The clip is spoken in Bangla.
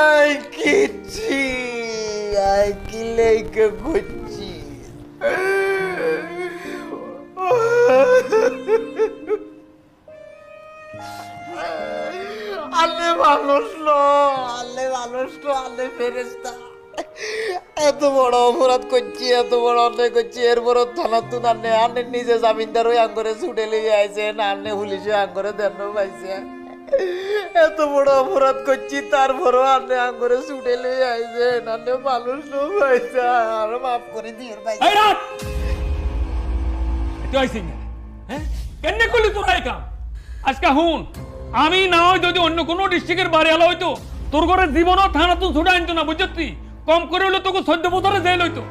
আই কিচ্ছি আই কি লেখা করছি আলে মানুষ আলে মানুষ আলে ফেরেস্তা এত বড় অপরাধ করছি এত বড় অন্যায় করছি এরপর থানা তুন আনে আনে নিজে জামিনদার ওই আঙ্গরে ছুটে লিয়ে আইছে না আনে পুলিশে আঙ্গরে দেন পাইছে এত বড় অপরাধ করছি তারপরও আনে আঙ্গরে ছুটে লিয়ে আইছে নানে মানুষ পাইছে আর মাফ করে দিয়ে পাইছে কেন করলি তোরা এই কাম আজকে হুন আমি না হয় যদি অন্য কোনো ডিস্ট্রিক্টের বাড়ি আলো হইতো তোর ঘরে জীবনও থানা তুই ছুটে আনতো না বুঝছি কম করে হলো তোকে 14 বছরে জেল হইতো